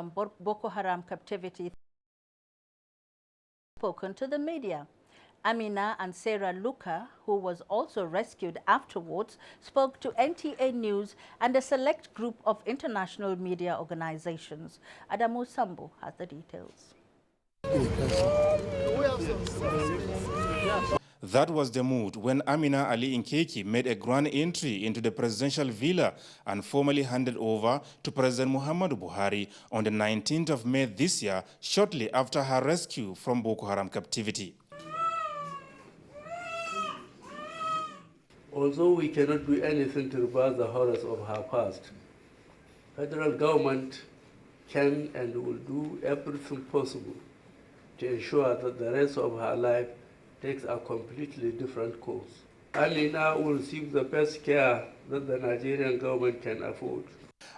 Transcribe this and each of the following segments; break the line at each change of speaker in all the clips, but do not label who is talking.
from Boko Haram captivity spoken to the media. Amina and Sarah Luka, who was also rescued afterwards, spoke to NTA News and a select group of international media organizations. Adamu Sambo has the details.
That was the mood when Amina Ali Nkeki made a grand entry into the presidential villa and formally handed over to President Muhammadu Buhari on the 19th of May this year, shortly after her rescue from Boko Haram captivity.
Although we cannot do anything to reverse the horrors of her past, federal government can and will do everything possible to ensure that the rest of her life takes a completely different course. Amina will receive the best care that the Nigerian government can afford.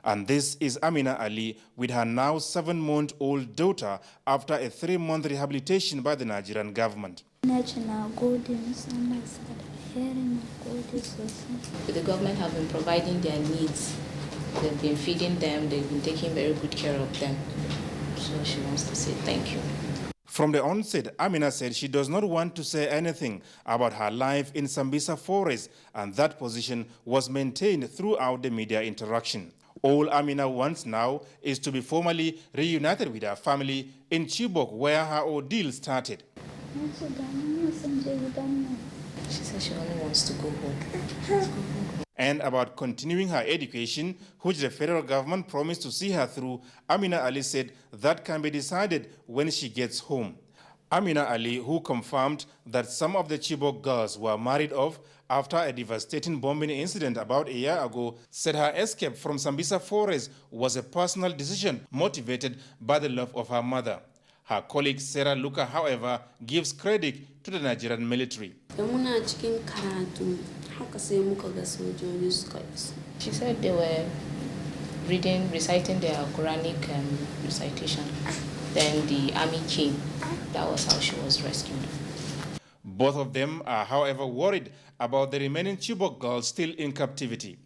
And this is Amina Ali with her now 7-month-old daughter after a 3-month rehabilitation by the Nigerian government.
The government have been providing their needs. They've been feeding them, they've been taking very good care of them. So she wants to say thank you.
From the onset, Amina said she does not want to say anything about her life in Sambisa Forest, and that position was maintained throughout the media interaction. All Amina wants now is to be formally reunited with her family in Chibok, where her ordeal started.
She said she only wants to go home.
And about continuing her education, which the federal government promised to see her through, Amina Ali said that can be decided when she gets home. Amina Ali, who confirmed that some of the Chibok girls were married off after a devastating bombing incident about a year ago, said her escape from Sambisa Forest was a personal decision motivated by the love of her mother. Her colleague Sarah Luka, however, gives credit to the Nigerian military.
She said they were reciting their Quranic recitation. Then the army came. That was how she was rescued.
Both of them are, however, worried about the remaining Chibok girls still in captivity.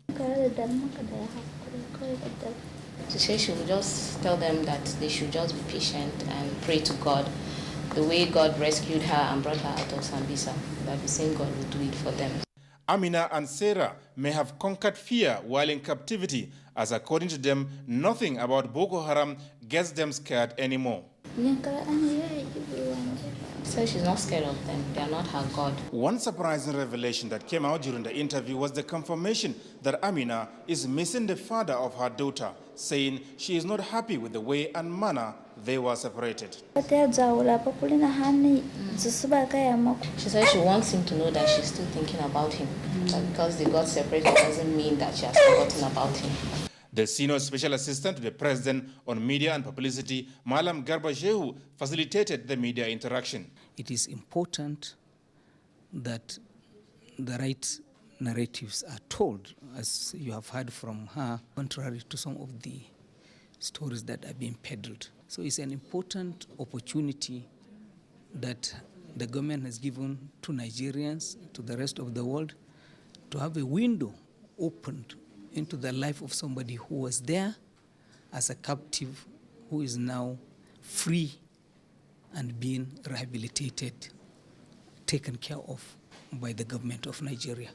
She said she would just tell them that they should just be patient and pray to God. The way God rescued her and brought her out of Sambisa, that the same God will do it for them.
Amina and Sarah may have conquered fear while in captivity, as according to them, nothing about Boko Haram gets them scared anymore.
She said she's not scared of them. They are not her God.
One surprising revelation that came out during the interview was the confirmation that Amina is missing the father of her daughter, saying she is not happy with the way and manner they were separated.
She said she wants him to know that she's still thinking about him. That because they got separated doesn't mean that she has forgotten about him.
The senior special assistant to the president on media and publicity, Malam Garba Shehu, facilitated the media interaction.
It is important that the right narratives are told, as you have heard from her, contrary to some of the stories that are being peddled. So it's an important opportunity that the government has given to Nigerians, to the rest of the world, to have a window opened into the life of somebody who was there as a captive, who is now free and being rehabilitated, taken care of by the government of Nigeria.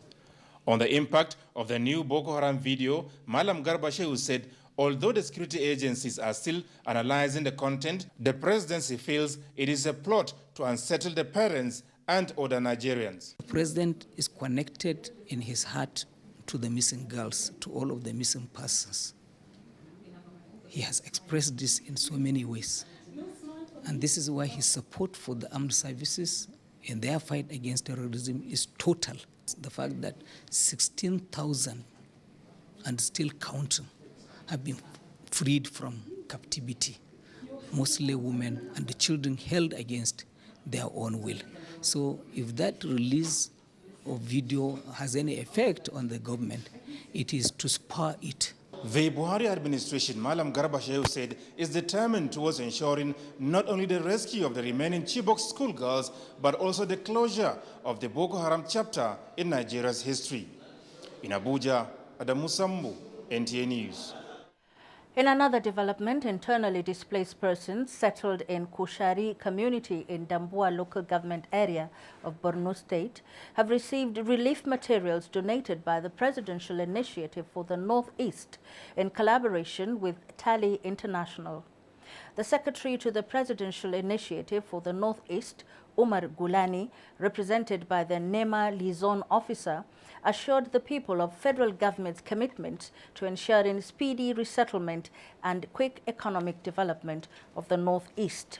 On the impact of the new Boko Haram video, Malam Garba Shehu said, although the security agencies are still analyzing the content, the presidency feels it is a plot to unsettle the parents and other Nigerians.
The president is connected in his heart to the missing girls, to all of the missing persons. He has expressed this in so many ways. And this is why his support for the armed services in their fight against terrorism is total. The fact that 16,000 and still counting have been freed from captivity, mostly women and the children held against their own will. So if that release of video has any effect on the government, it is to spur it.
The Buhari administration, Malam Garba Shehu said, is determined towards ensuring not only the rescue of the remaining Chibok schoolgirls, but also the closure of the Boko Haram chapter in Nigeria's history. In Abuja, Adamu Sambu, NTA News.
In another development, internally displaced persons settled in Kushari community in Dambuwa local government area of Borno State have received relief materials donated by the Presidential Initiative for the Northeast in collaboration with Tally International. The Secretary to the Presidential Initiative for the Northeast, Umar Gulani, represented by the NEMA liaison officer, assured the people of federal government's commitment to ensuring speedy resettlement and quick economic development of the Northeast.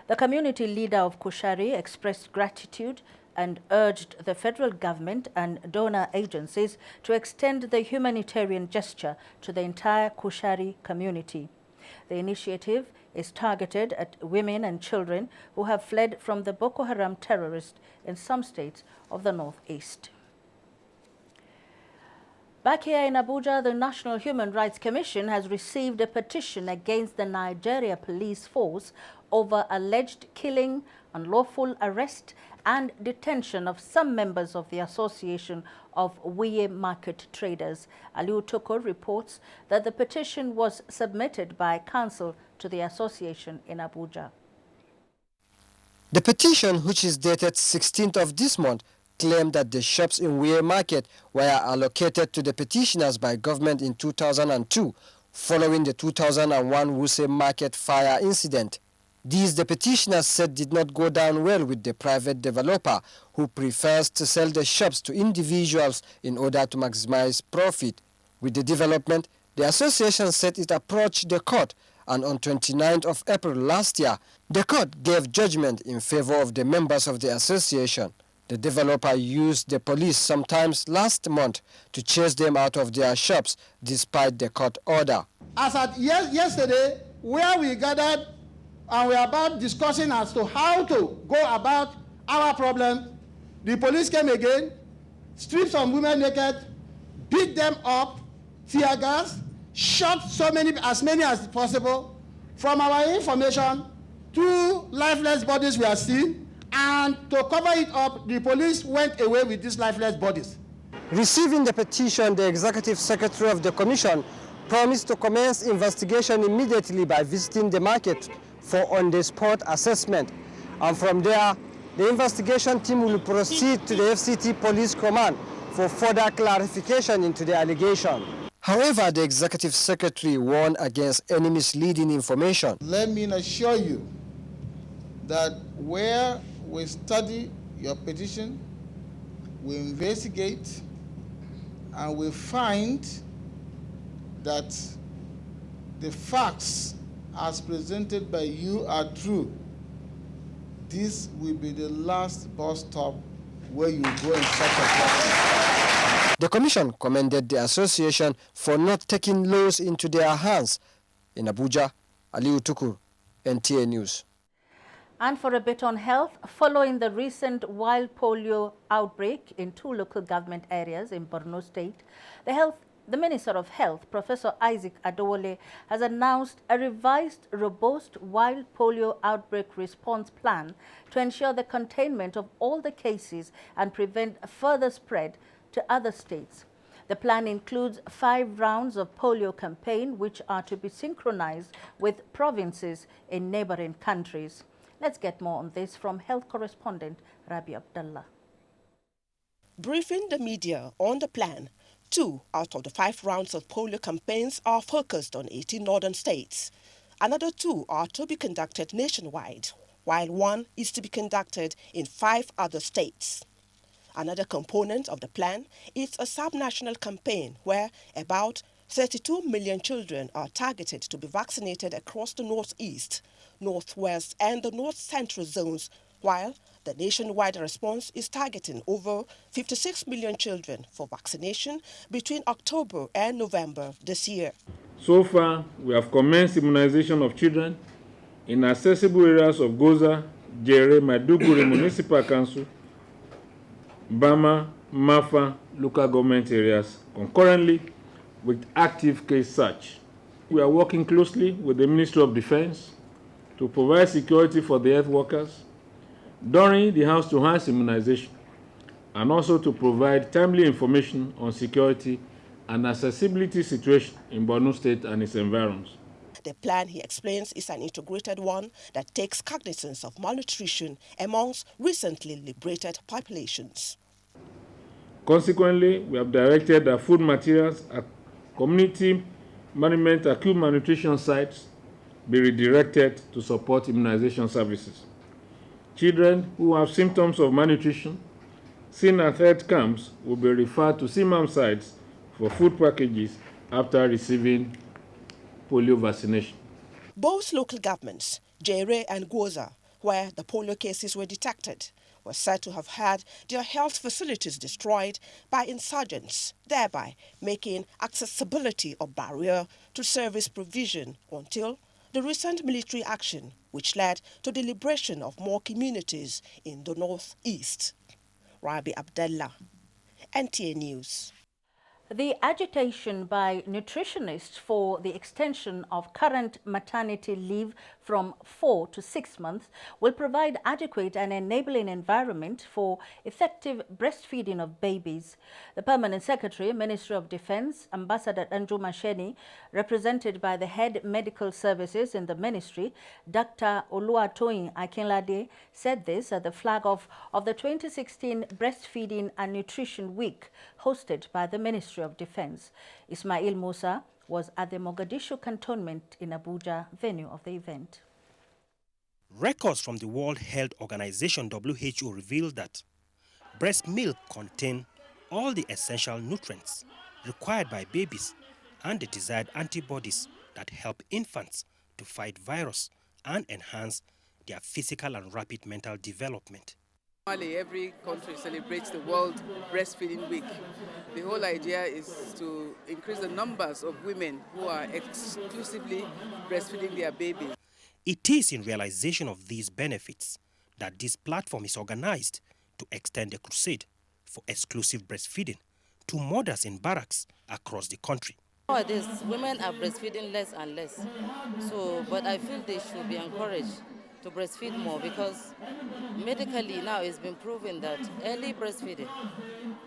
The community leader of Kushari expressed gratitude and urged the federal government and donor agencies to extend the humanitarian gesture to the entire Kushari community. The initiative is targeted at women and children who have fled from the Boko Haram terrorists in some states of the Northeast. Back here in Abuja, the National Human Rights Commission has received a petition against the Nigeria police force over alleged killing, unlawful arrest and detention of some members of the Association of Wuye Market Traders. Aliu Toko reports that the petition was submitted by counsel to the association in Abuja.
The petition, which is dated 16th of this month, claimed that the shops in Wuye Market were allocated to the petitioners by government in 2002, following the 2001 Wuse Market fire incident. These, the petitioners said, did not go down well with the private developer, who prefers to sell the shops to individuals in order to maximize profit. With the development, the association said it approached the court, and on 29th of April last year, the court gave judgment in favor of the members of the association. The developer used the police sometimes last month to chase them out of their shops despite the court order.
As at yesterday, where we gathered and we are about discussing as to how to go about our problem, the police came again, stripped some women naked, beat them up, tear gas, shot as many as possible. From our information, 2 lifeless bodies were seen, and to cover it up, the police went away with these lifeless bodies.
Receiving the petition, the executive secretary of the commission promised to commence investigation immediately by visiting the market for on-the-spot assessment. And from there, the investigation team will proceed to the FCT Police Command for further clarification into the allegation. However, the executive secretary warned against any misleading information.
Let me assure you that where we study your petition, we investigate, and we find that the facts as presented by you are true, this will be the last bus stop where you go in such a place.
The commission commended the association for not taking laws into their hands. In Abuja, Aliu Tukur, NTA News.
And for a bit on health, following the recent wild polio outbreak in 2 local government areas in Borno State, the Minister of Health, Professor Isaac Adewale, has announced a revised, robust wild polio outbreak response plan to ensure the containment of all the cases and prevent further spread to other states. The plan includes 5 rounds of polio campaign, which are to be synchronized with provinces in neighboring countries. Let's get more on this from health correspondent Rabi Abdullah.
Briefing the media on the plan, 2 out of the 5 rounds of polio campaigns are focused on 18 northern states. Another 2 are to be conducted nationwide, while 1 is to be conducted in 5 other states. Another component of the plan is a sub-national campaign where about 32 million children are targeted to be vaccinated across the northeast, northwest and the north central zones, while the nationwide response is targeting over 56 million children for vaccination between October and November this year.
So far, we have commenced immunization of children in accessible areas of Goza, Jere, Maiduguri Municipal Council, Bama, Mafa local government areas, concurrently with active case search. We are working closely with the Ministry of Defense to provide security for the health workers during the house-to-house immunization, and also to provide timely information on security and accessibility situation in Borno State and its environs.
The plan, he explains, is an integrated one that takes cognizance of malnutrition amongst recently liberated populations.
Consequently, we have directed that food materials at community management acute malnutrition sites be redirected to support immunization services. Children who have symptoms of malnutrition seen at health camps will be referred to CMAM sites for food packages after receiving polio vaccination.
Both local governments, Jere and Goza, where the polio cases were detected, were said to have had their health facilities destroyed by insurgents, thereby making accessibility a barrier to service provision until the recent military action, which led to the liberation of more communities in the northeast. Rabi Abdallah, NTA News.
The agitation by nutritionists for the extension of current maternity leave from 4 to 6 months will provide adequate and enabling environment for effective breastfeeding of babies. The Permanent Secretary, Ministry of Defense, Ambassador Anjuma Sheni, represented by the Head Medical Services in the Ministry, Dr. Oluwatoyin Akinlade, said this at the flag off of the 2016 Breastfeeding and Nutrition Week hosted by the Ministry of Defense. Ismail Musa was at the Mogadishu cantonment in Abuja, venue of the event.
Records from the World Health Organization (WHO) reveal that breast milk contains all the essential nutrients required by babies and the desired antibodies that help infants to fight virus and enhance their physical and rapid mental development.
Normally, every country celebrates the World Breastfeeding Week. The whole idea is to increase the numbers of women who are exclusively breastfeeding their babies.
It is in realization of these benefits that this platform is organized to extend the crusade for exclusive breastfeeding to mothers in barracks across the country.
Nowadays, women are breastfeeding less and less. But I feel they should be encouraged to breastfeed more because medically now it's been proven that early breastfeeding,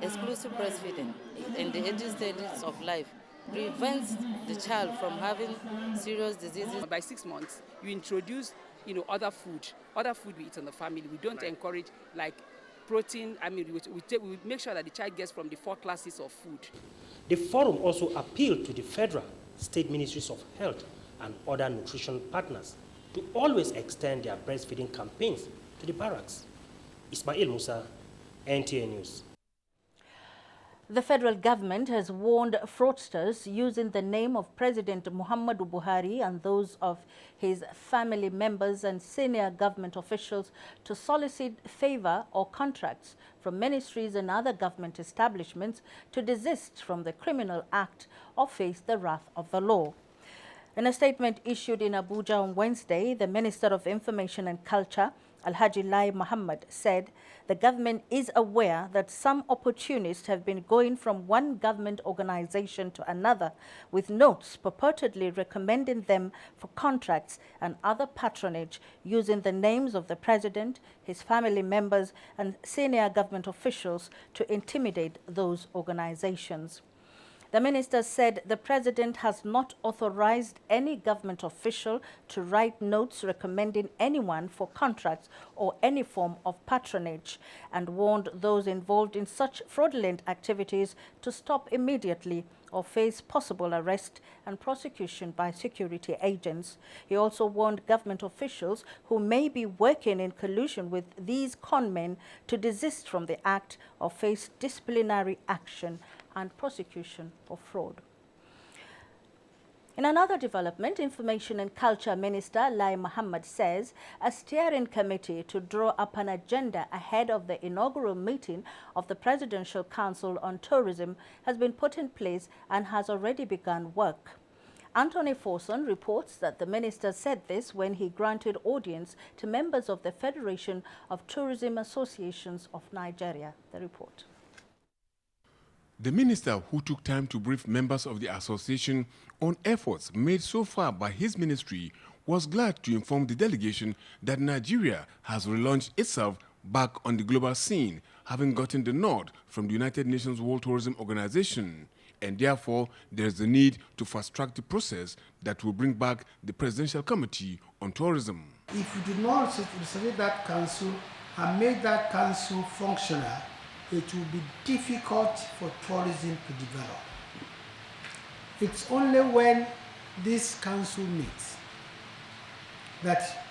exclusive breastfeeding in the early stages of life prevents the child from having serious diseases.
By 6 months, you introduce, other food we eat in the family. We don't encourage like protein. We make sure that the child gets from the 4 classes of food.
The forum also appealed to the federal, state ministries of health and other nutrition partners to always extend their breastfeeding campaigns to the barracks. Ismail Musa, NTA News.
The federal government has warned fraudsters using the name of President Muhammadu Buhari and those of his family members and senior government officials to solicit favor or contracts from ministries and other government establishments to desist from the criminal act or face the wrath of the law. In a statement issued in Abuja on Wednesday, the Minister of Information and Culture, Alhaji Lai Muhammad, said the government is aware that some opportunists have been going from one government organization to another with notes purportedly recommending them for contracts and other patronage using the names of the president, his family members, and senior government officials to intimidate those organizations. The minister said the president has not authorized any government official to write notes recommending anyone for contracts or any form of patronage and warned those involved in such fraudulent activities to stop immediately or face possible arrest and prosecution by security agents. He also warned government officials who may be working in collusion with these conmen to desist from the act or face disciplinary action and prosecution of fraud. In another development, Information and Culture Minister Lai Muhammad says a steering committee to draw up an agenda ahead of the inaugural meeting of the Presidential Council on Tourism has been put in place and has already begun work. Anthony Forson reports that the minister said this when he granted audience to members of the Federation of Tourism Associations of Nigeria. The report.
The minister, who took time to brief members of the association on efforts made so far by his ministry, was glad to inform the delegation that Nigeria has relaunched itself back on the global scene, having gotten the nod from the United Nations World Tourism Organization. and therefore there is a need to fast-track the process that will bring back the Presidential Committee on Tourism.
If you did not resuscitate that council and make that council functional, it will be difficult for tourism to develop. It's only when this council meets that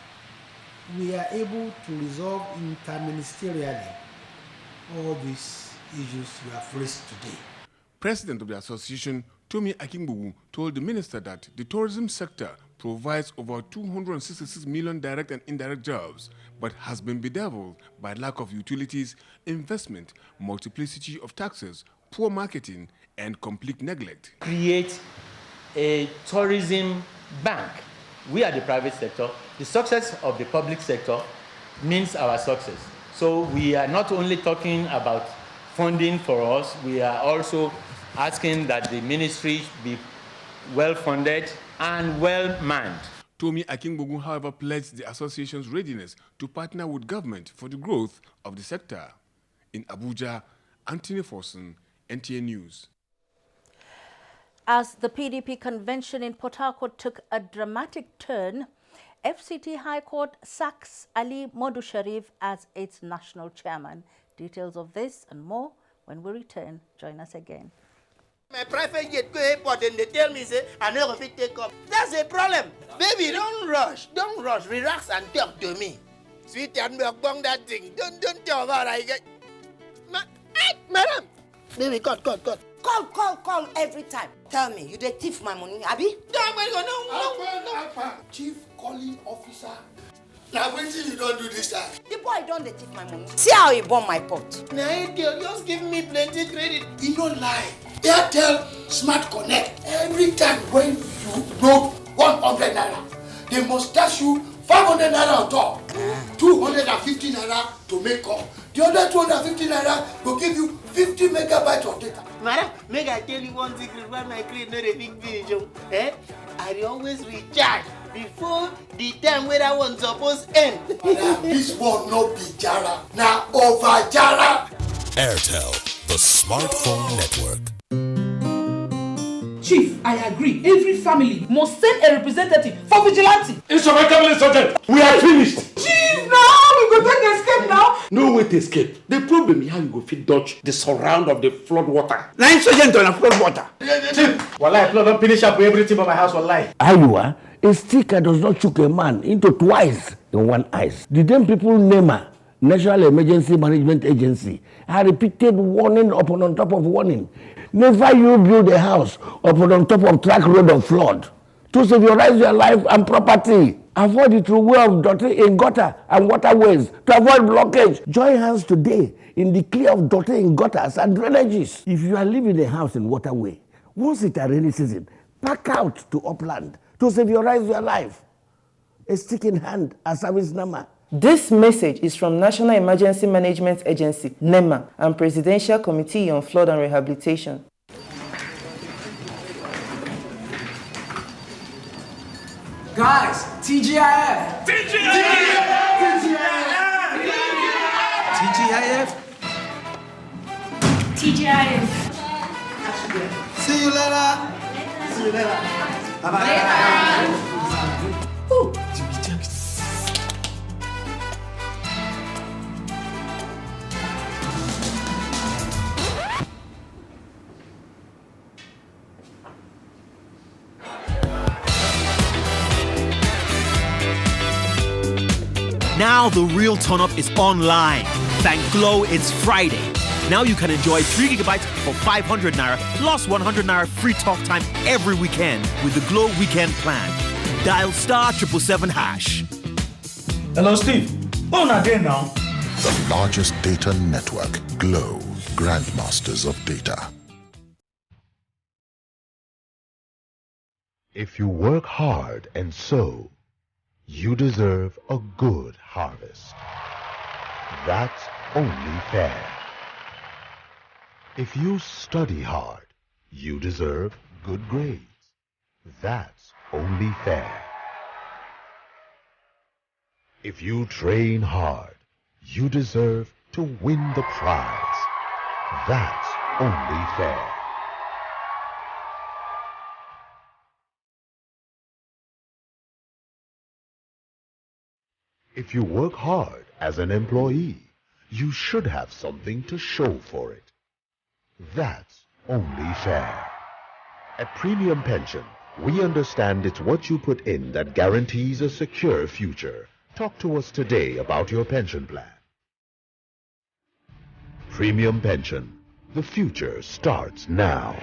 we are able to resolve interministerially all these issues we have raised today.
President of the association, Tomi Akingbugu, told the minister that the tourism sector provides over 266 million direct and indirect jobs, but has been bedeviled by lack of utilities, investment, multiplicity of taxes, poor marketing, and complete neglect.
Create a tourism bank. We are the private sector. The success of the public sector means our success. So we are not only talking about funding for us, we are also asking that the ministry be well funded and well manned.
Tomi Akingbugu, however, pledged the association's readiness to partner with government for the growth of the sector. In Abuja, Anthony Forson, NTA News.
As the PDP convention in Port Harcourt took a dramatic turn, FCT High Court sacks Ali Modu Sharif as its national chairman. Details of this and more when we return. Join us again.
My private jet go airport and they tell me, say, I never fit take up. That's a problem. Baby, don't rush. Don't rush. Relax and talk to me. Sweetie, and we'll bong that thing. Don't tell about I get. Madam. Baby, cut.
Call every time. Tell me, you dey thief my money, Abi?
No. Chief calling officer. Now, when you don't do this time?
The boy don't dey thief my money. See how he burn my pot.
Nah, girl, just give me plenty credit. He don't lie. Airtel Smart Connect. Every time when you load 100 naira, they must dash you 500 naira on top. 250 naira to make call. The other 250 naira will give you 50 megabytes of data. Madam, make I tell you one secret why my credit not a big finish. I always recharge before the time where that one supposed end. Madam, this one no be jara, na over jara.
Airtel, the smartphone network.
Chief, I agree. Every family must send a representative for vigilante.
Instrumental Sergeant, we are finished.
Chief, now we go take the escape now.
No way to escape. The problem is how you go fit dodge the surround of the flood water.
Nine Sergeant on a flood water.
Chief, wallahi, flood don't finish up everything by my house, wallahi.
Ayua, a sticker does not choke a man into twice in one eyes. The damn people NEMA, National Emergency Management Agency, have repeated warning upon on top of warning. Never you build a house upon on top of track road of flood to securize your life and property. Avoid the true way of dirty in gutter and waterways to avoid blockage. Join hands today in the clear of dirty in gutters and drainages. If you are living in a house in waterway, once it's a rainy season, pack out to upland to securize your life. A stick in hand, a service number.
This message is from National Emergency Management Agency, NEMA, and Presidential Committee on Flood and Rehabilitation.
Guys, TGIF!
TGIF.
See you later. Bye-bye.
Now the real turn-up is online. Thank Glow, it's Friday. Now you can enjoy 3 gigabytes for 500 naira plus 100 naira free talk time every weekend with the Glow Weekend Plan. Dial *777#.
Hello, Steve. Oh, not there now.
The largest data network, Glow, grandmasters of data.
If you work hard and sow, you deserve a good harvest. That's only fair. If you study hard, you deserve good grades. That's only fair. If you train hard, you deserve to win the prize. That's only fair. If you work hard as an employee, you should have something to show for it. That's only fair. At Premium Pension, we understand it's what you put in that guarantees a secure future. Talk to us today about your pension plan. Premium Pension. The future starts now.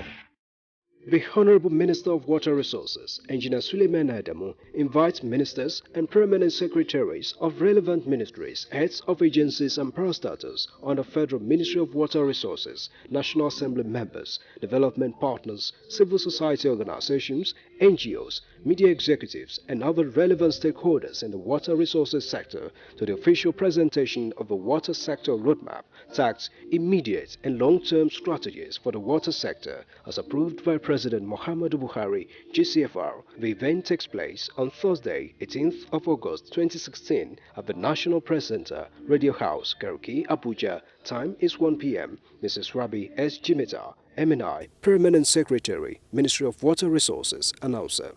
The Honorable Minister of Water Resources, Engineer Suleiman Adamu, invites ministers and permanent secretaries of relevant ministries, heads of agencies and parastatals on the Federal Ministry of Water Resources, National Assembly members, development partners, civil society organizations, NGOs, media executives, and other relevant stakeholders in the water resources sector to the official presentation of the Water Sector Roadmap, tagged Immediate and Long-Term Strategies for the Water Sector, as approved by President Muhammadu Buhari, GCFR. The event takes place on Thursday, 18th of August 2016 at the National Press Center, Radio House, Karuki, Abuja. Time is 1 p.m. Mrs. Rabi S. Jimeta, MNI, Permanent Secretary, Ministry of Water Resources, announcer.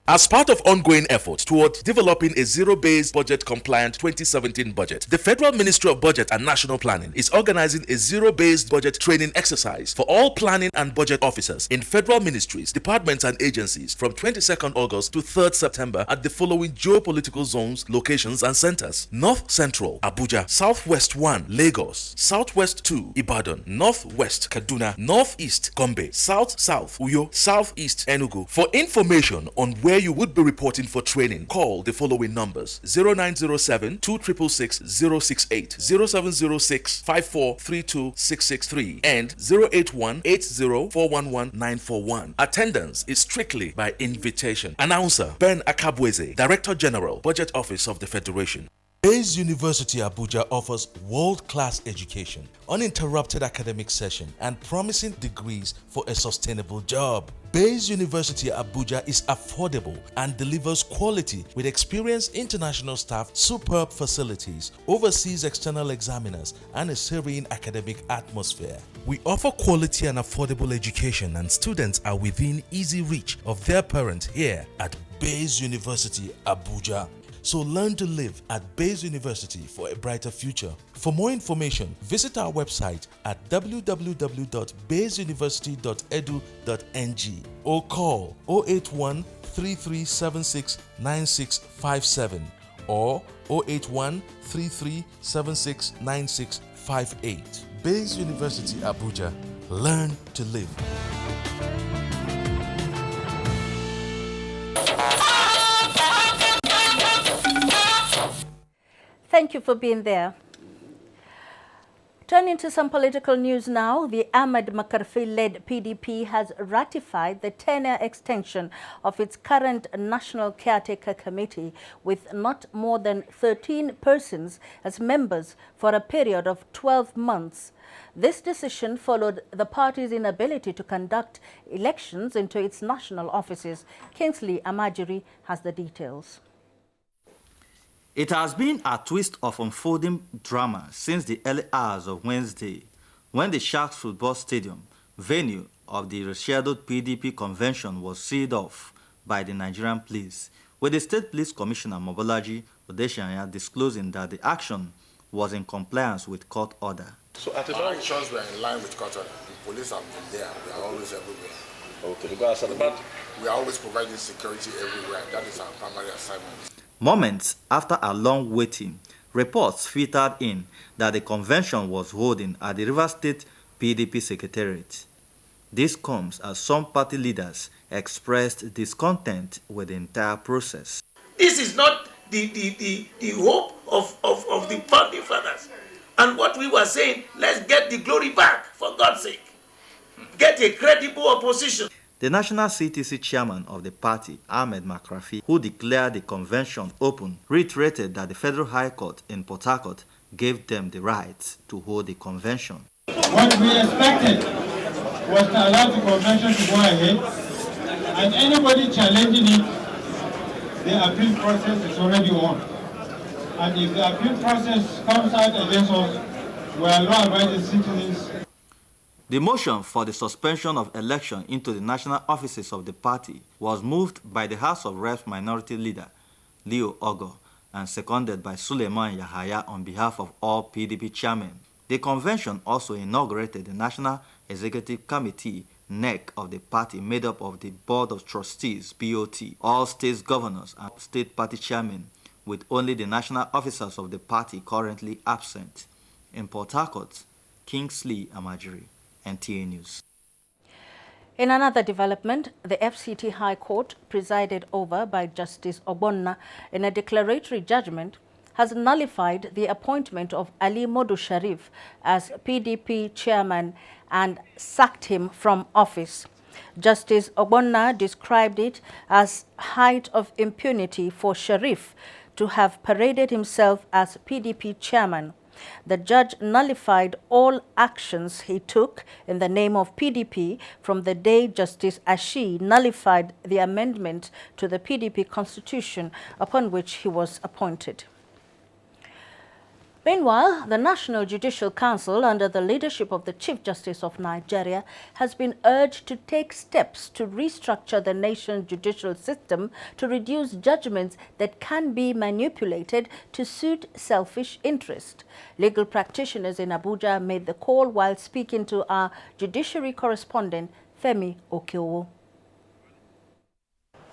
As part of ongoing efforts towards developing a zero-based budget-compliant 2017 budget, the Federal Ministry of Budget and National Planning is organizing a zero-based budget training exercise for all planning and budget officers in federal ministries, departments and agencies from 22nd August to 3rd September at the following geopolitical zones, locations and centers: North Central, Abuja; Southwest 1, Lagos; Southwest 2, Ibadan; Northwest, Kaduna; Northeast, Gombe; South-South, Uyo; Southeast, Enugu. For information on where you would be reporting for training, call the following numbers: 0907 266 068, 0706 5432 663, and 081 80 411 941. Attendance is strictly by invitation. Announcer Ben Akabweze, Director General, Budget Office of the Federation. Bayes University Abuja offers world-class education, uninterrupted academic session, and promising degrees for a sustainable job. Bayes University Abuja is affordable and delivers quality with experienced international staff, superb facilities, overseas external examiners, and a serene academic atmosphere. We offer quality and affordable education, and students are within easy reach of their parents here at Bayes University Abuja. So learn to live at Bayes University for a brighter future. For more information, visit our website at www.bayesuniversity.edu.ng or call 081 3376 9657 or 081 3376 9658. Bayes University Abuja. Learn to live.
Thank you for being there. Turning to some political news now, the Ahmed Makarfi-led PDP has ratified the 10-year extension of its current National Caretaker Committee with not more than 13 persons as members for a period of 12 months. This decision followed the party's inability to conduct elections into its national offices. Kingsley Amajiri has the details.
It has been a twist of unfolding drama since the early hours of Wednesday, when the Sharks Football Stadium, venue of the rescheduled PDP convention, was sealed off by the Nigerian police, with the State Police Commissioner Mobolaji Odeshanya disclosing that the action was in compliance with court order.
So at the our actions were in line with court order. The police have been there. We are always everywhere.
Okay, because
we are always providing security everywhere. That is our primary assignment.
Moments after a long waiting, reports filtered in that the convention was holding at the Rivers State PDP Secretariat. This comes as some party leaders expressed discontent with the entire process.
This is not the hope of the founding fathers. And what we were saying, let's get the glory back, for God's sake. Get a credible opposition.
The National CTC chairman of the party, Ahmed Makarfi, who declared the convention open, reiterated that the Federal High Court in Port Harcourt gave them the right to hold the convention.
What we expected was to allow the convention to go ahead, and anybody challenging it, the appeal process is already on. And if the appeal process comes out against us, we are law-abiding citizens.
The motion for the suspension of election into the national offices of the party was moved by the House of Reps Minority Leader, Leo Ogo, and seconded by Suleiman Yahaya on behalf of all PDP chairmen. The convention also inaugurated the National Executive Committee NEC of the party, made up of the Board of Trustees, BOT, all state governors and state party chairmen, with only the national officers of the party currently absent. In Port Harcourt, Kingsley Amajiri, NTA News.
In another development, the FCT High Court, presided over by Justice Obonna in a declaratory judgment, has nullified the appointment of Ali Modu Sharif as PDP chairman and sacked him from office. Justice Obonna described it as height of impunity for Sharif to have paraded himself as PDP chairman. The judge nullified all actions he took in the name of PDP from the day Justice Ashi nullified the amendment to the PDP constitution upon which he was appointed. Meanwhile, the National Judicial Council, under the leadership of the Chief Justice of Nigeria, has been urged to take steps to restructure the nation's judicial system to reduce judgments that can be manipulated to suit selfish interest. Legal practitioners in Abuja made the call while speaking to our judiciary correspondent, Femi Okeowo.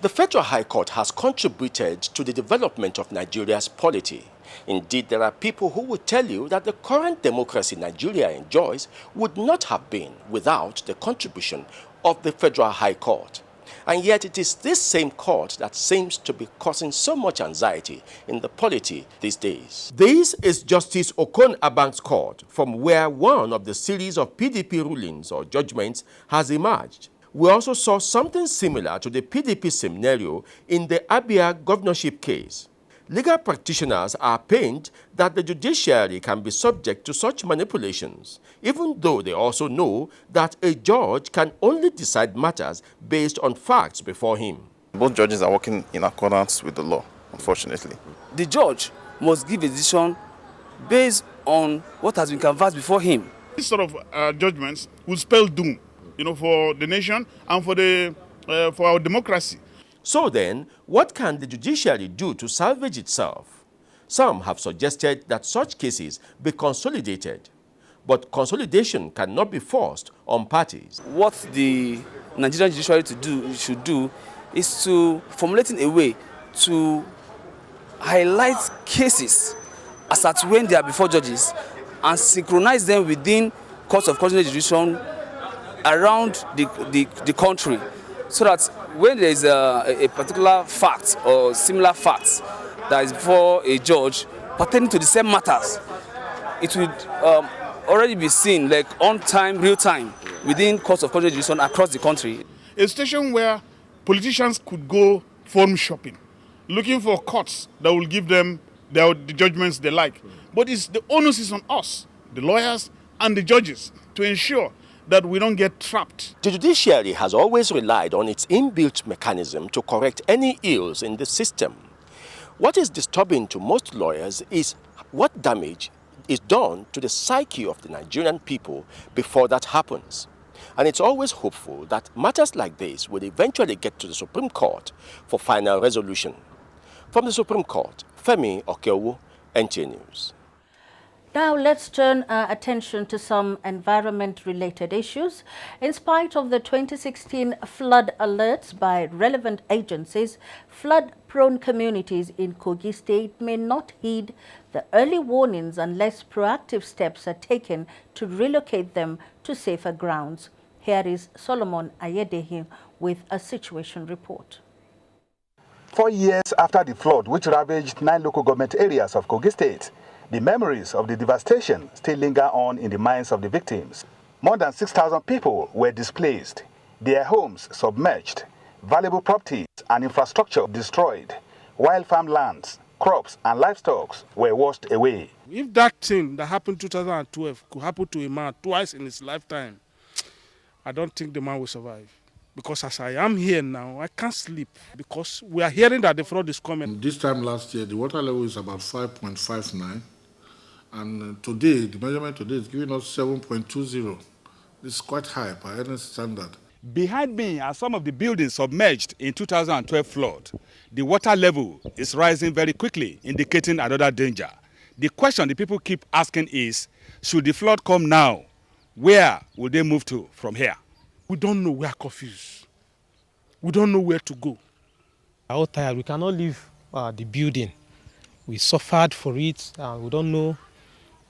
The Federal High Court has contributed to the development of Nigeria's polity. Indeed, there are people who will tell you that the current democracy Nigeria enjoys would not have been without the contribution of the Federal High Court. And yet it is this same court that seems to be causing so much anxiety in the polity these days. This is Justice Okon Abank's court, from where one of the series of PDP rulings or judgments has emerged. We also saw something similar to the PDP scenario in the Abia governorship case. Legal practitioners are pained that the judiciary can be subject to such manipulations, even though they also know that a judge can only decide matters based on facts before him.
Both judges are working in accordance with the law, unfortunately.
The judge must give a decision based on what has been canvassed before him.
These sort of judgments will spell doom, for the nation and for our democracy.
So then, what can the judiciary do to salvage itself? Some have suggested that such cases be consolidated, but consolidation cannot be forced on parties.
What the Nigerian judiciary should do is to formulating a way to highlight cases as at when they are before judges and synchronize them within courts of constitutional jurisdiction around the country, so that when there is a particular fact or similar facts that is before a judge pertaining to the same matters, it would already be seen like on time, real time, within courts of constitutional jurisdiction across the country.
A station where politicians could go forum shopping, looking for courts that will give them the judgments they like. But the onus is on us, the lawyers and the judges, to ensure that we don't get trapped.
The judiciary has always relied on its inbuilt mechanism to correct any ills in the system. What is disturbing to most lawyers is what damage is done to the psyche of the Nigerian people before that happens. And it's always hopeful that matters like this will eventually get to the Supreme Court for final resolution. From the Supreme Court, Femi Okeowo, NTA News.
Now let's turn our attention to some environment-related issues. In spite of the 2016 flood alerts by relevant agencies, flood-prone communities in Kogi State may not heed the early warnings unless proactive steps are taken to relocate them to safer grounds. Here is Solomon Ayedehi with a situation report.
4 years after the flood which ravaged 9 local government areas of Kogi State, the memories of the devastation still linger on in the minds of the victims. More than 6,000 people were displaced, their homes submerged, valuable properties and infrastructure destroyed, while farmlands, crops and livestock were washed away.
If that thing that happened in 2012 could happen to a man twice in his lifetime, I don't think the man will survive. Because as I am here now, I can't sleep because we are hearing that the flood is coming.
This time last year, the water level is about 5.59. And today, the measurement today is giving us 7.20. This is quite high by any standard.
Behind me are some of the buildings submerged in 2012 flood. The water level is rising very quickly, indicating another danger. The question the people keep asking is, should the flood come now, where will they move to from here?
We don't know where coffee is. We don't know where to go.
We are all tired. We cannot leave the building. We suffered for it, and we don't know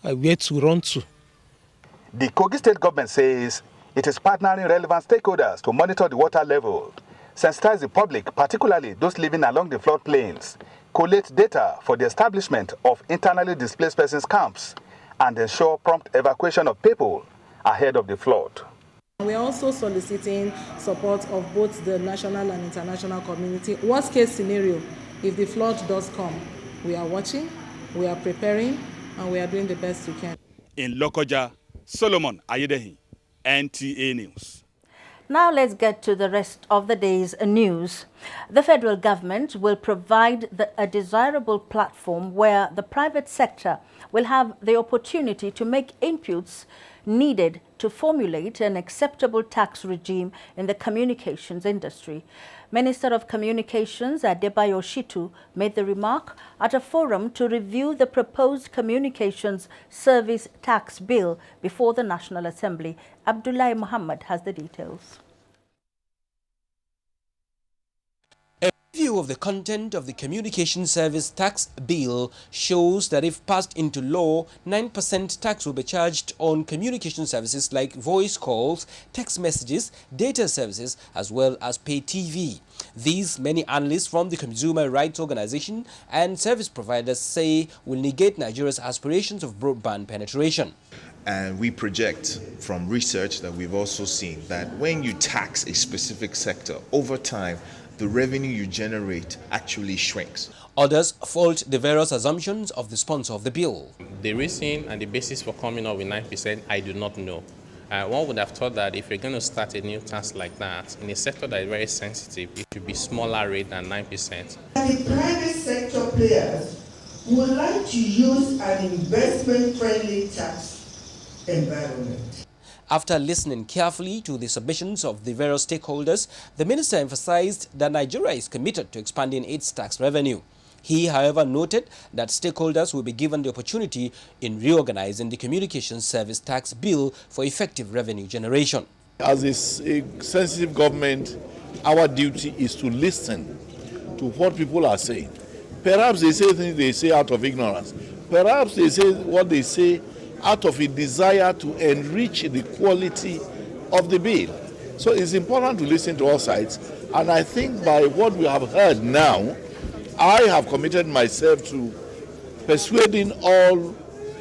where to run to.
The Kogi State government says it is partnering relevant stakeholders to monitor the water level, sensitize the public, particularly those living along the floodplains, collate data for the establishment of internally displaced persons camps, and ensure prompt evacuation of people ahead of the flood.
We are also soliciting support of both the national and international community. Worst case scenario, if the flood does come, we are watching, we are preparing, and we are doing the best we can.
In Lokoja, Solomon Ayedehi, NTA News.
Now let's get to the rest of the day's news. The federal government will provide a desirable platform where the private sector will have the opportunity to make inputs needed to formulate an acceptable tax regime in the communications industry. Minister of Communications Adebayo Shitu made the remark at a forum to review the proposed communications service tax bill before the National Assembly. Abdullahi Muhammad has the details.
A review of the content of the Communication Service Tax Bill shows that if passed into law, 9% tax will be charged on communication services like voice calls, text messages, data services, as well as pay TV. These many analysts from the consumer rights organization and service providers say will negate Nigeria's aspirations of broadband penetration.
And we project from research that we've also seen that when you tax a specific sector, over time, the revenue you generate actually shrinks.
Others fault the various assumptions of the sponsor of the bill.
The reason and the basis for coming up with 9%, I do not know. One would have thought that if you're going to start a new tax like that, in a sector that is very sensitive, it should be smaller rate than 9%.
The private sector players would like to use an investment-friendly tax environment.
After listening carefully to the submissions of the various stakeholders, the minister emphasized that Nigeria is committed to expanding its tax revenue. He, however, noted that stakeholders will be given the opportunity in reorganizing the Communications Service Tax Bill for effective revenue generation.
As a sensitive government, our duty is to listen to what people are saying. Perhaps they say things they say out of ignorance. Perhaps they say what they say out of a desire to enrich the quality of the bill. So it's important to listen to all sides. And I think by what we have heard now, I have committed myself to persuading all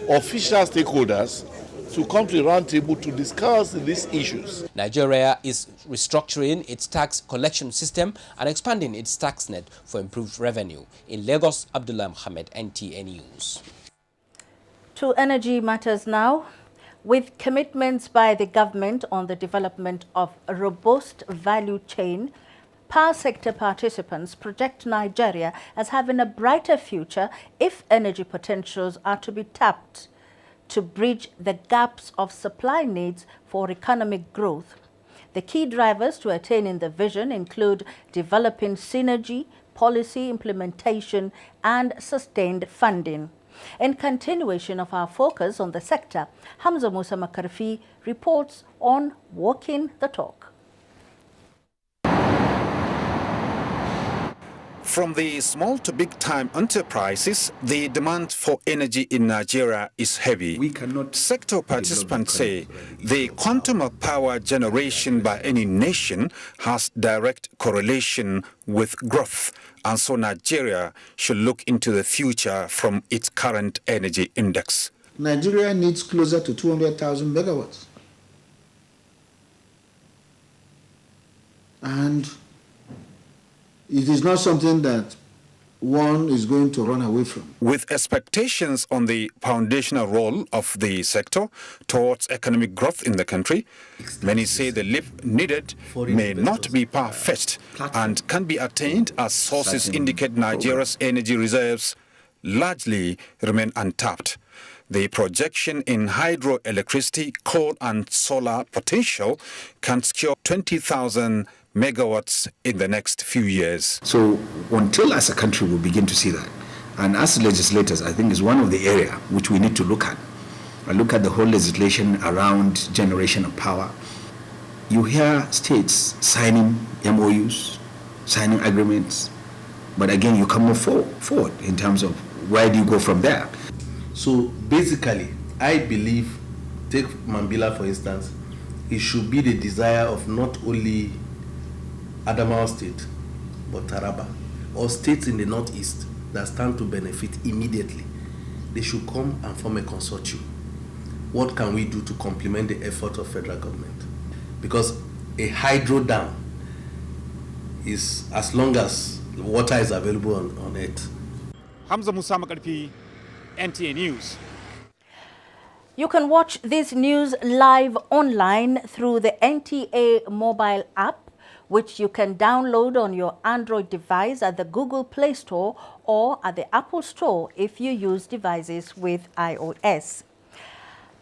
official stakeholders to come to the round table to discuss these issues.
Nigeria is restructuring its tax collection system and expanding its tax net for improved revenue. In Lagos, Abdullah Mohammed, NTA News.
To energy matters now. With commitments by the government on the development of a robust value chain, power sector participants project Nigeria as having a brighter future if energy potentials are to be tapped to bridge the gaps of supply needs for economic growth. The key drivers to attaining the vision include developing synergy, policy implementation, and sustained funding. In continuation of our focus on the sector, Hamza Musa Makarfi reports on Walking the Talk.
From the small to big-time enterprises, the demand for energy in Nigeria is heavy. Sector participants say the quantum of power generation by any nation has direct correlation with growth, and so Nigeria should look into the future from its current energy index.
Nigeria needs closer to 200,000 megawatts. And it is not something that one is going to run away from.
With expectations on the foundational role of the sector towards economic growth in the country, many say the leap needed may not be far-fetched and can be attained as sources indicate Nigeria's energy reserves largely remain untapped. The projection in hydroelectricity, coal and solar potential can secure 20,000 megawatts in the next few years.
So until as a country we begin to see that, and as legislators, I think is one of the areas which we need to look at. I look at the whole legislation around generation of power. You hear states signing MOUs, signing agreements, but again, you come more forward in terms of where do you go from there.
So basically, I believe, take Mambila for instance, it should be the desire of not only Adamawa State, but Taraba, or states in the northeast that stand to benefit immediately. They should come and form a consortium. What can we do to complement the effort of federal government? Because a hydro dam is as long as water is available on it.
Hamza Musa Makarpi, NTA News.
You can watch this news live online through the NTA mobile app, which you can download on your Android device at the Google Play Store or at the Apple Store if you use devices with iOS.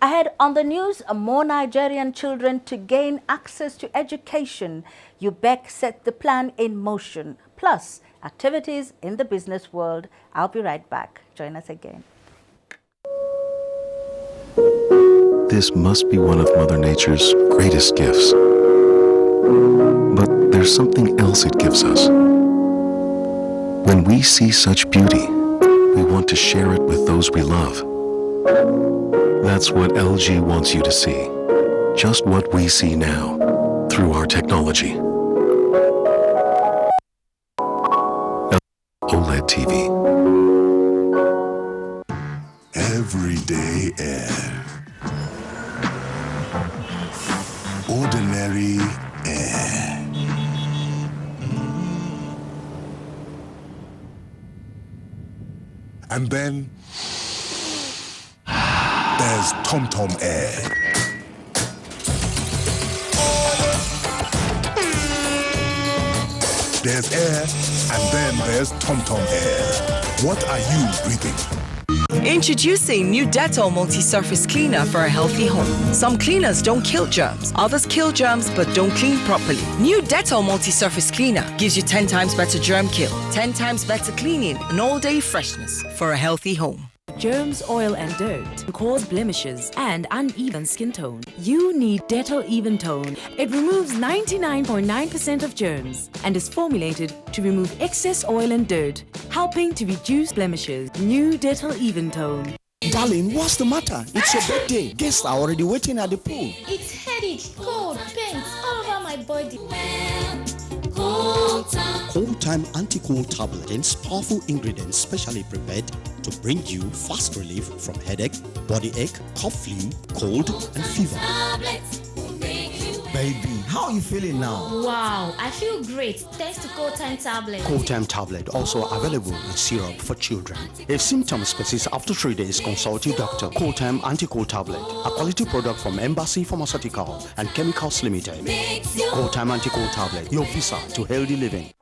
Ahead on the news, more Nigerian children to gain access to education. UBEC set the plan in motion, plus activities in the business world. I'll be right back. Join us again.
This must be one of Mother Nature's greatest gifts. But there's something else it gives us. When we see such beauty, we want to share it with those we love. That's what LG wants you to see. Just what we see now, through our technology. OLED TV.
Everyday air. Ordinary air. And then there's TomTom Air. There's air, and then there's TomTom Air. What are you breathing?
Introducing new Dettol multi-surface cleaner for a healthy home. Some cleaners don't kill germs, others kill germs but don't clean properly. New Dettol multi-surface cleaner gives you 10 times better germ kill, 10 times better cleaning, and all-day freshness for a healthy home.
Germs, oil and dirt cause blemishes and uneven skin tone. You need Dettol Even Tone. It removes 99.9% of germs and is formulated to remove excess oil and dirt, helping to reduce blemishes. New Dettol Even Tone.
Darling, what's the matter? It's your birthday. Guests are already waiting at the pool.
It's headache, cold, pains all over my body.
Cold Time Anti-Cold Tablet contains powerful ingredients specially prepared to bring you fast relief from headache, body ache, cough, flu, cold, and fever. Baby, how are you feeling now?
Wow, I feel great thanks to Cold Time Tablet.
Cold Time Tablet also available in syrup for children. If symptoms persist after 3 days, consult your doctor. Cold Time Anti-Cold Tablet, a quality product from Embassy Pharmaceutical and Chemicals Limited. Cold Time Anti-Cold Tablet, your visa to healthy living.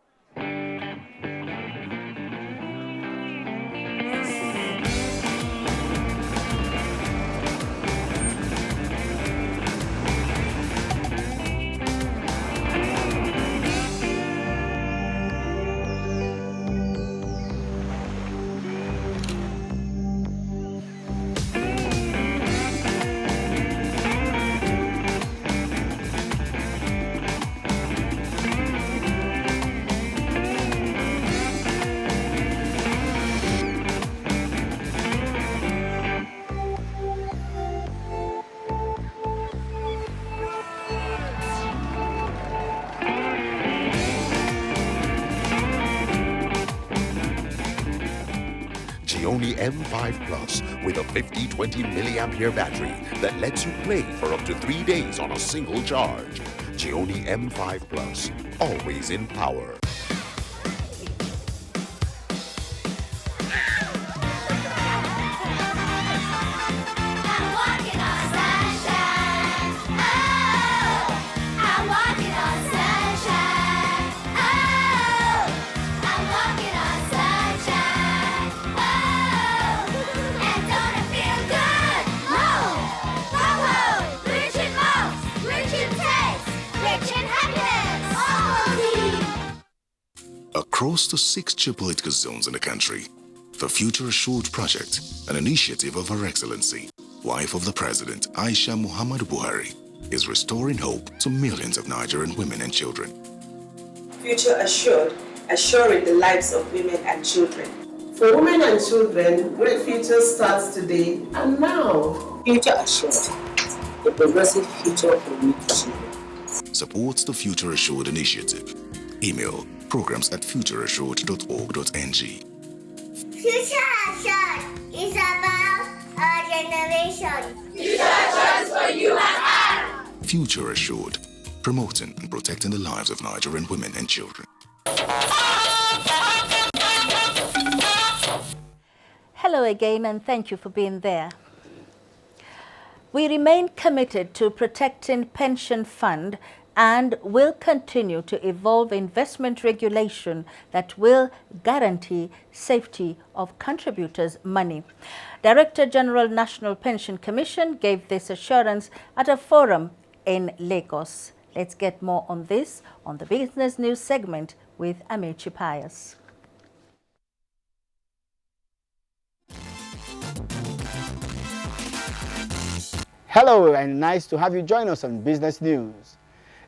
M5 Plus with a 50-20 milliampere battery that lets you play for up to 3 days on a single charge. Gioni M5 Plus, always in power.
Good.
across the 6 geopolitical zones in the country. The Future Assured Project, an initiative of Her Excellency, wife of the President, Aisha Muhammadu Buhari, is restoring hope to millions of Nigerian women and children.
Future Assured, assuring the lives of women and children.
For women and children, great future starts today and now.
Future Assured, the progressive future for women and children.
Supports the Future Assured initiative. Email programs@futureassured.org.ng.
Future Assured is about our generation.
Future Assured for you and I.
Future Assured, promoting and protecting the lives of Nigerian women and children.
Hello again, and thank you for being there. We remain committed to protecting pension fund and will continue to evolve investment regulation that will guarantee safety of contributors' money. Director General National Pension Commission gave this assurance at a forum in Lagos. Let's get more on this on the Business News segment with Amechi Pius.
Hello, and nice to have you join us on Business News.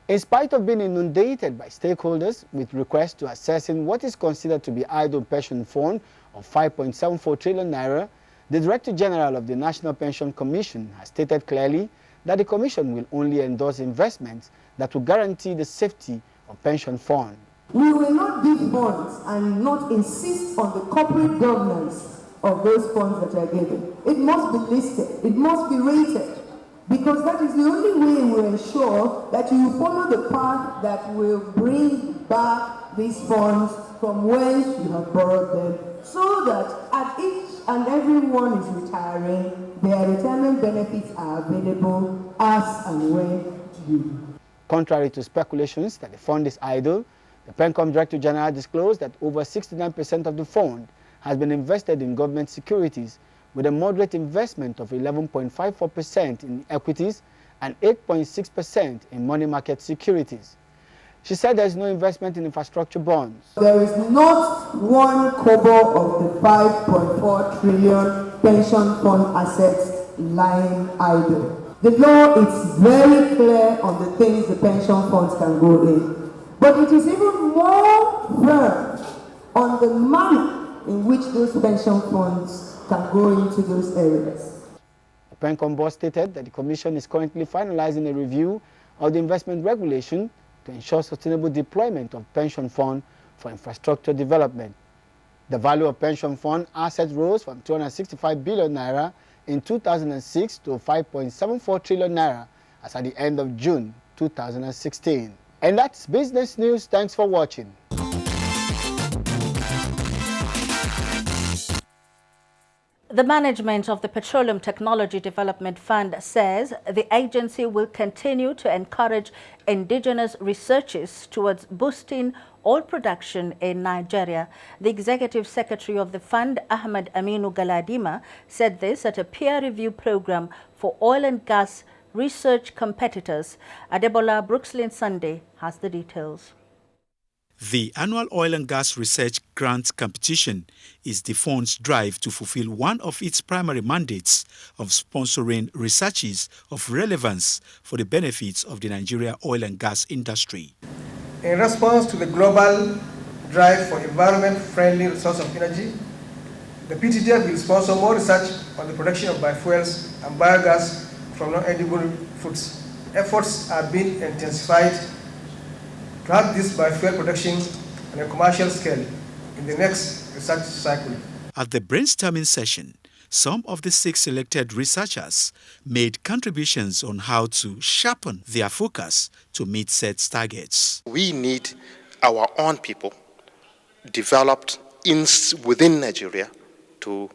In spite of being inundated by stakeholders with requests to assessing what is considered to be idle pension fund of 5.74 trillion naira, the Director General of the National Pension Commission has stated clearly that the Commission will only endorse investments that will guarantee the safety of pension fund.
We will not give bonds and not insist on the corporate governance of those funds that are given. It must be listed, it must be rated, because that is the only way we ensure that you follow the path that will bring back these funds from whence you have borrowed them, so that at each and every one is retiring, their retirement benefits are available as and when due.
Contrary to speculations that the fund is idle, the PENCOM Director General disclosed that over 69% of the fund has been invested in government securities, with a moderate investment of 11.54% in equities and 8.6% in money market securities. She said there is no investment in infrastructure bonds.
There is not one kobo of the 5.4 trillion pension fund assets lying idle. The law is very clear on the things the pension funds can go in. But it is even more firm on the money in which those pension funds can go into those areas.
The PENCOM board stated that the Commission is currently finalizing a review of the investment regulation to ensure sustainable deployment of pension fund for infrastructure development. The value of pension fund assets rose from 265 billion naira in 2006 to 5.74 trillion naira as at the end of June 2016. And that's Business News. Thanks for watching.
The management of the Petroleum Technology Development Fund says the agency will continue to encourage indigenous researches towards boosting oil production in Nigeria. The Executive Secretary of the fund, Ahmed Aminu Galadima, said this at a peer review program for oil and gas research competitors. Adebola Brookslyn Sunday has the details.
The annual oil and gas research grant competition is the fund's drive to fulfill one of its primary mandates of sponsoring researches of relevance for the benefits of the Nigeria oil and gas industry.
In response to the global drive for environment-friendly resource of energy, the PTDF will sponsor more research on the production of biofuels and biogas from non-edible foods. Efforts are being intensified to have this biofuel production on a commercial scale in the next research cycle.
At the brainstorming session, some of the 6 selected researchers made contributions on how to sharpen their focus to meet set targets.
We need our own people developed within Nigeria to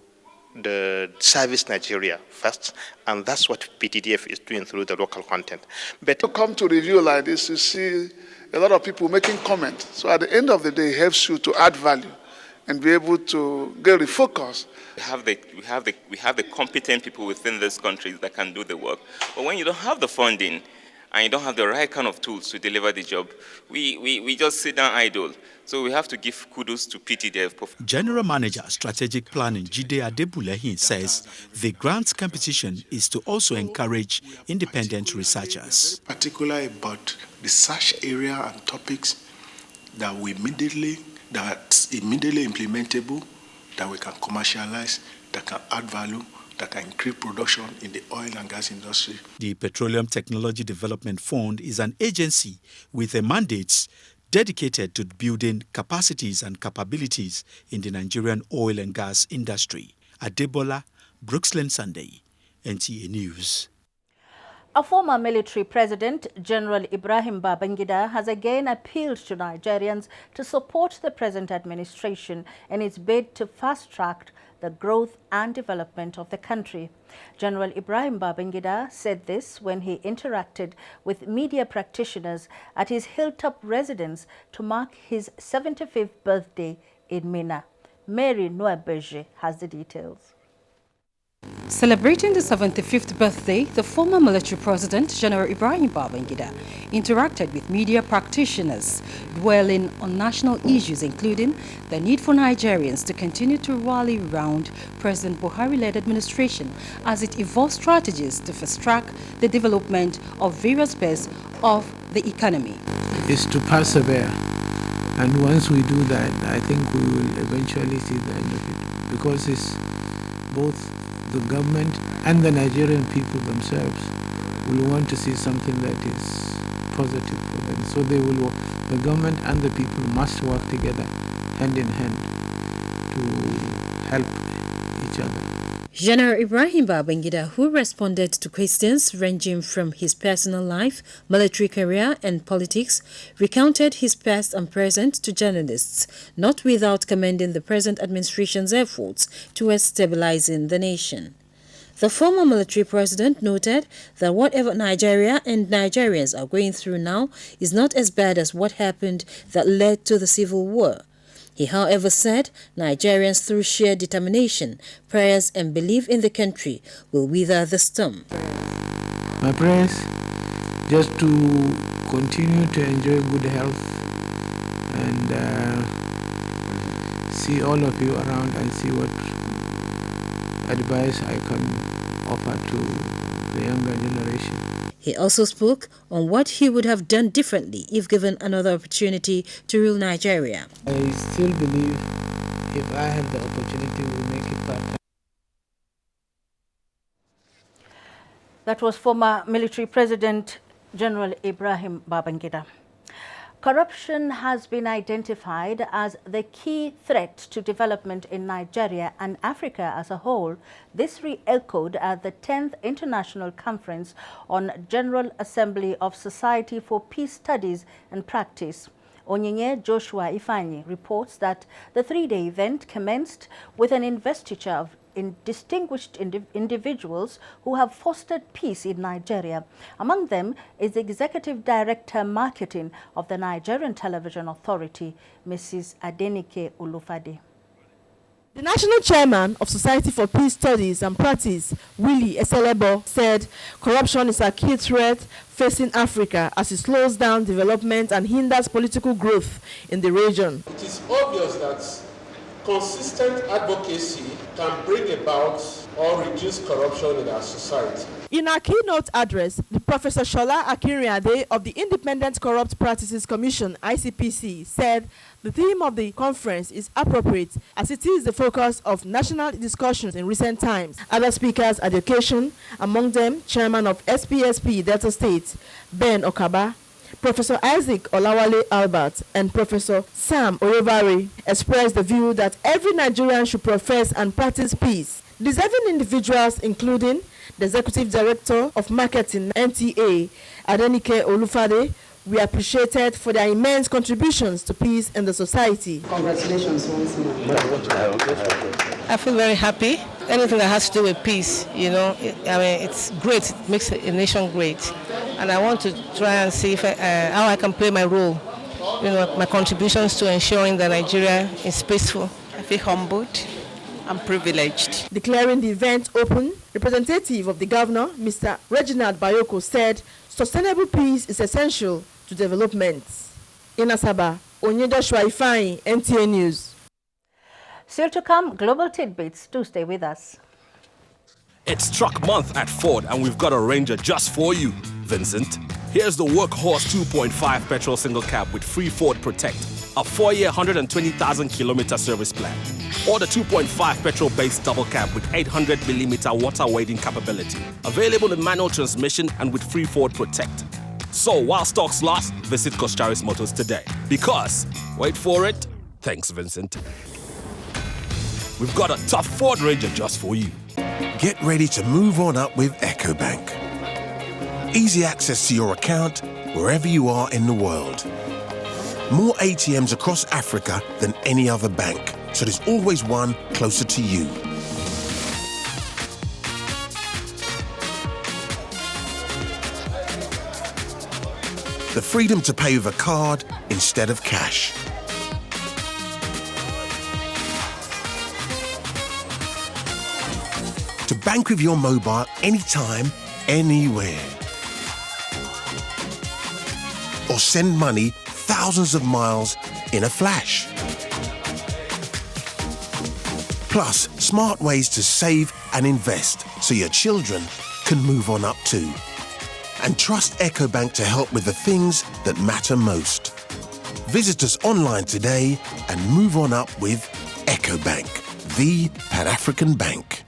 the service Nigeria first, and that's what PTDF is doing through the local content.
But to come to review like this, you see a lot of people making comments. So at the end of the day, it helps you to add value and be able to get refocused.
We have the competent people within these countries that can do the work. But when you don't have the funding
and you don't have the right kind of tools to deliver the job, we just sit down idle. So we have to give kudos to PTDF.
General Manager Strategic Planning Jide Adebulehin says the grants competition is to also encourage independent researchers.
Particularly about research area and topics that that's immediately implementable, that we can commercialize, that can add value, that can increase production in the oil and gas industry.
The Petroleum Technology Development Fund is an agency with a mandate dedicated to building capacities and capabilities in the Nigerian oil and gas industry. Adebola, Brooksland Sunday, NTA News.
A former military president, General Ibrahim Babangida, has again appealed to Nigerians to support the present administration in its bid to fast-track the growth and development of the country. General Ibrahim Babangida said this when he interacted with media practitioners at his hilltop residence to mark his 75th birthday in Minna. Mary Noabeje has the details.
Celebrating the 75th birthday, the former military president, General Ibrahim Babangida, interacted with media practitioners, dwelling on national issues including the need for Nigerians to continue to rally around President Buhari-led administration as it evolves strategies to fast-track the development of various aspects of the economy.
Is to persevere, and once we do that, I think we will eventually see the end of it, because it's both the government and the Nigerian people themselves will want to see something that is positive for them. So the government and the people must work together, hand in hand, to help each other.
General Ibrahim Babangida, who responded to questions ranging from his personal life, military career and politics, recounted his past and present to journalists, not without commending the present administration's efforts towards stabilizing the nation. The former military president noted that whatever Nigeria and Nigerians are going through now is not as bad as what happened that led to the civil war. He, however, said Nigerians, through sheer determination, prayers and belief in the country, will weather the storm.
My prayers, just to continue to enjoy good health and see all of you around and see what advice I can offer to the younger generation.
He also spoke on what he would have done differently if given another opportunity to rule Nigeria.
I still believe if I have the opportunity, we'll make it part-time.
That was former military president General Ibrahim Babangida. Corruption has been identified as the key threat to development in Nigeria and Africa as a whole. This re-echoed at the 10th International Conference on General Assembly of Society for Peace Studies and Practice. Onyinye Joshua Ifanyi reports that the three-day event commenced with an investiture of distinguished individuals who have fostered peace in Nigeria. Among them is the Executive Director Marketing of the Nigerian Television Authority, Mrs. Adenike Olufade.
The National Chairman of Society for Peace Studies and Practice, Willie Eselebo, said corruption is a key threat facing Africa as it slows down development and hinders political growth in the region.
It is obvious that consistent advocacy can bring about or reduce corruption in our society.
In our keynote address, the Professor Shola Akinriade of the Independent Corrupt Practices Commission, ICPC, said the theme of the conference is appropriate as it is the focus of national discussions in recent times. Other speakers are education, among them Chairman of SPSP Delta State, Ben Okaba, Professor Isaac Olawale Albert and Professor Sam Oyevare expressed the view that every Nigerian should profess and practice peace. Deserving individuals including the Executive Director of Marketing, NTA, Adenike Olufade, were appreciated for their immense contributions to peace in the society. Congratulations once more.
I feel very happy. Anything that has to do with peace, it's great. It makes a nation great. And I want to try and see if how I can play my role, my contributions to ensuring that Nigeria is peaceful.
I feel humbled and privileged.
Declaring the event open, representative of the governor, Mr. Reginald Bayoko, said sustainable peace is essential to development. In Asaba, Onyedoshua Ifeanyi, NTA News.
Still to come, global tidbits. Do stay with us.
It's truck month at Ford, and we've got a Ranger just for you, Vincent. Here's the Workhorse 2.5 petrol single cab with free Ford Protect, a 4-year, 120,000-kilometer service plan. Or the 2.5 petrol-based double cab with 800mm water wading capability, available in manual transmission and with free Ford Protect. So while stocks last, visit Koscharis Motors today. Because, wait for it, thanks Vincent, we've got a tough Ford Ranger just for you.
Get ready to move on up with EcoBank. Easy access to your account wherever you are in the world. More ATMs across Africa than any other bank, so there's always one closer to you. The freedom to pay with a card instead of cash. To bank with your mobile anytime, anywhere. Or send money thousands of miles in a flash. Plus, smart ways to save and invest so your children can move on up too. And trust EcoBank to help with the things that matter most. Visit us online today and move on up with EcoBank, the Pan-African bank.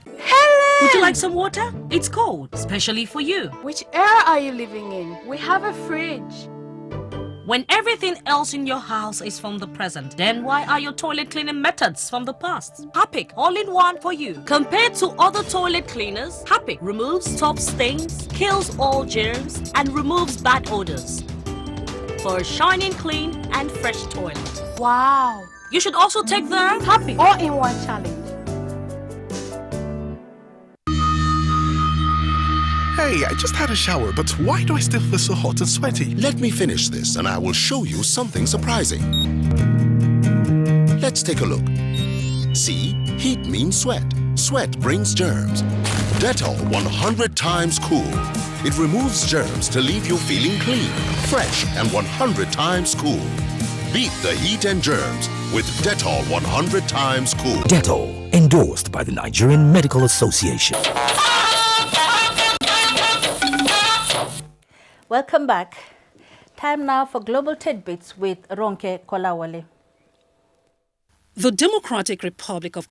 Would you like some water? It's cold, especially for you.
Which era are you living in? We have a fridge.
When everything else in your house is from the present, then why are your toilet cleaning methods from the past? Harpic, all-in-one for you. Compared to other toilet cleaners, Harpic removes top stains, kills all germs, and removes bad odors for a shining clean and fresh toilet.
Wow.
You should also take the Harpic
all-in-one challenge.
Hey, I just had a shower, but why do I still feel so hot and sweaty? Let me finish this and I will show you something surprising. Let's take a look. See, heat means sweat. Sweat brings germs. Dettol 100 times cool. It removes germs to leave you feeling clean, fresh, and 100 times cool. Beat the heat and germs with Dettol 100 times cool.
Dettol, endorsed by the Nigerian Medical Association.
Welcome back. Time now for Global Tidbits with Ronke Kolawole.
The Democratic Republic of